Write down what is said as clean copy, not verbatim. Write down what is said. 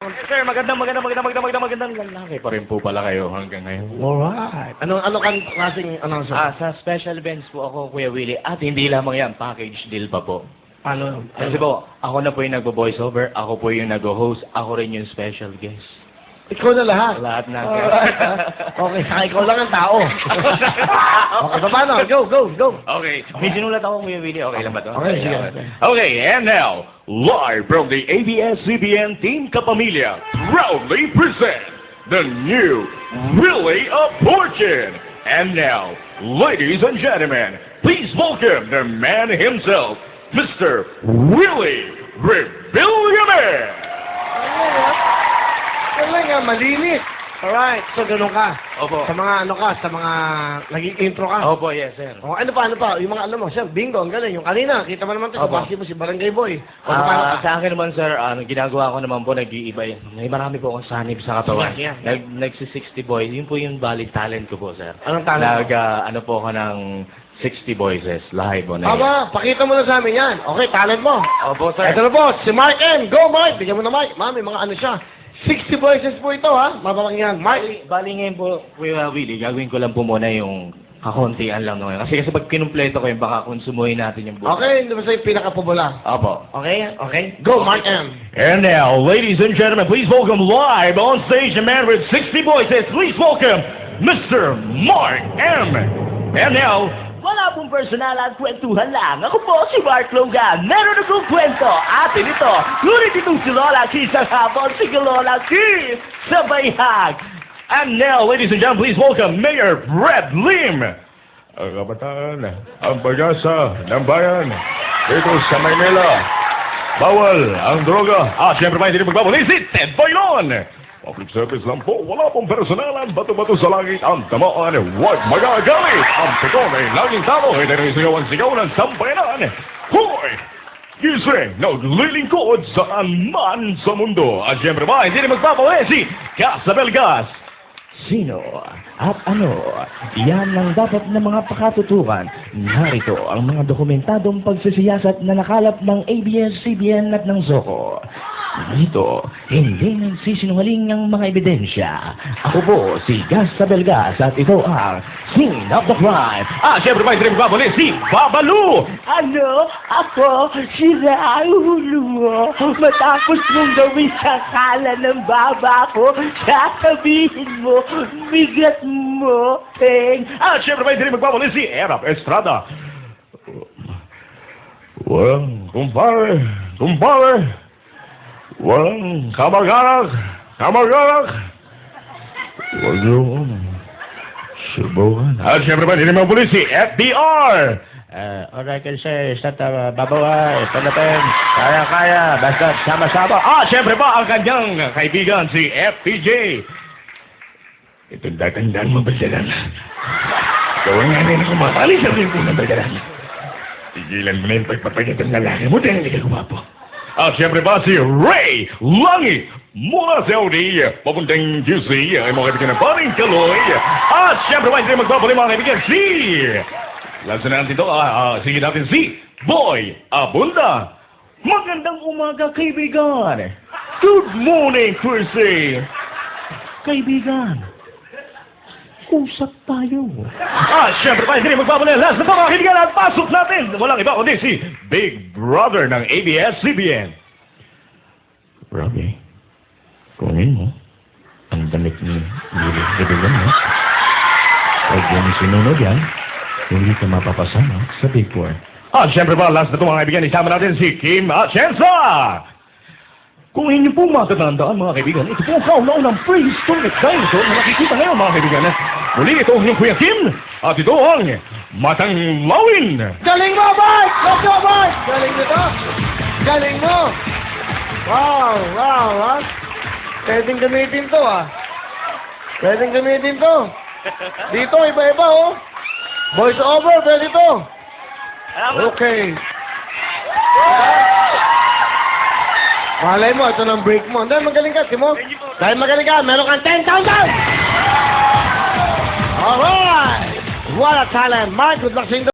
Sir, magandang lalaki pa rin po pala kayo hanggang ngayon. Alright. Ano klaseng announcer? Sa special events po ako, Kuya Willie, at hindi lamang yan, package deal pa po. Paano? Kasi po, ako na po yung nagbo-voice over, ako po yung nag-host, ako rin yung special guest. Ikaw na lahat. Lahat na. Okay, saka ikaw lang ang tao. Okay, so paano? Go. Okay, may sinulat ako, Kuya Willie, okay lang ba to? Okay, sige. Okay, and now, live from the ABS-CBN Team Kapamilya, proudly present the new Willie of Fortune. And now, ladies and gentlemen, please welcome the man himself, Mr. Willie Rebillionaire. Kailan nga, malinis. Alright, so ganun ka. Opo. Sa mga sa mga naging intro ka. Opo, yes, sir. Oh, ano pa? Yung mga mo, sir, bingo, ang galing. Yung kanina, kita mo naman ito, Opo. kapasi mo si Barangay Boy. Paano ka? Sa akin naman, sir, ginagawa ko naman po, nag-iiba yun. May marami po akong sanib sa katawan. Sige. Nagsi-60 boy, yun po yung valid talent ko po, sir. Anong talent mo? Ano po ako ng 60 voices, live on air. Aba, pakita mo na sa amin yan. Okay, talent mo. Opo, sir. Ito na po, si Mark M. Go, Mark! Bigyan mo na, Mark. Mami, mga ano siya. 60 voices po ito, ha? Mababang yan. Mark! Bali ngayon po, Kuya Willie, gagawin ko lang po muna yung kakuntian lang naman. Kasi pag kinumpleto ko yung baka konsumuhin natin yung buhay. Okay, hindi ba sa'yo pinaka-popular? Opo. Okay? Go, Mark M. And now, ladies and gentlemen, please welcome live on stage a man with 60 voices. Please welcome Mr. Mark M. And now, wala pong personal at kwentuhan lang. Ako po si Mark Logan. Meron akong kwento. Atin ito. Ngunit itong si Lola Keys ang hapon. Si Lola Keys sa bayhag. And now, ladies and gentlemen, please welcome Mayor Brad Lim. Ang kabataan, ang pag-asa ng bayan dito sa Maynila. Bawal ang droga. Siyempre pa hindi magbabalik si Ted Boylon. Public service lang po, wala pong personalan, bato-bato sa langit, ang tamaan, huwag magagalit. Ang pikon ay laging talo, hindi rin sigaw ang sigaw ng sambayanan. Hoy! Gising, naglilingkod saan man sa mundo. Siyempre pa hindi magbabalik si Casabel Gas. Sino at ano? Yan ang dapat na mga pakatutukan. Narito ang mga dokumentadong pagsisiyasat na nakalap ng ABS-CBN at ng ZOCO. Dito, hindi nagsisinungaling ang mga ebidensya. Ako po si Gas Sabelgas at ito ang Scene of the Crime. Siyempre pa hindi magbabalik si Babalu. Ano? Ako? Sira ang ulo mo. Matapos mong gawin sa kala ng baba ko, sasabihin mo, bigat mo, Peng. Siyempre pa hindi magbabalik si Erap Estrada. Walang kumpare, walang kamag-anak, huwag yung subukan. Siyempre pa hindi magbabalik si FDR. Alright, kasi sa babaway, panatin, kaya, basta sama-sama. Siyempre pa ang kanyang kaibigan, si FPJ. Itong datandaan mo, Baldaran. Gawin nga rin ako mapali sa rin po na Baldaran. Tigilan mo na yung pagpapagat ng lalaki mo dahil hindi ka gumapo. Siyempre pa si Ray Langi mula sa Audi, papuntang QC, ay mga kaibigan ng Paring Kaloy. Siyempre pa hindi magbabalik mga kaibigan si... Lansan natin ito, sige natin si Boy Abunda. Magandang umaga, kaibigan. Good morning, Chrissy. Kaibigan, usap tayo. Siyempre pa, hindi magbabalik. Last na po mga kaibigan at pasok natin. Walang iba kundi si Big Brother ng ABS-CBN. Robbie, kunin mo ang damit ni Willie Rebillon mo. Huwag yan sinunod yan. Hindi ka mapapasama sa Big Four. Siyempre pa, last na ito mga kaibigan. Isama natin si Kim Atienza. Kung inyo po matatandaan mga kaibigan, ito po ang kauna-unang prehistoric dinosaur na nakikita ngayon mga kaibigan. Muli ito ang iyong Kuya Kim at ito ang Matang Lawin. Galing mo, Mark! Let's go, Mark! Galing nito! Galing mo! Wow, ha? Pwedeng gamitin to, Pwedeng gamitin to. Dito, iba-iba, Voice over, pwede to. Okay. Malay mo, ito ng break mo. Dahil magaling ka, Timo. Dahil magaling ka, meron kang 10,000! Alright! What a talent. Mark, good luck sa inyo.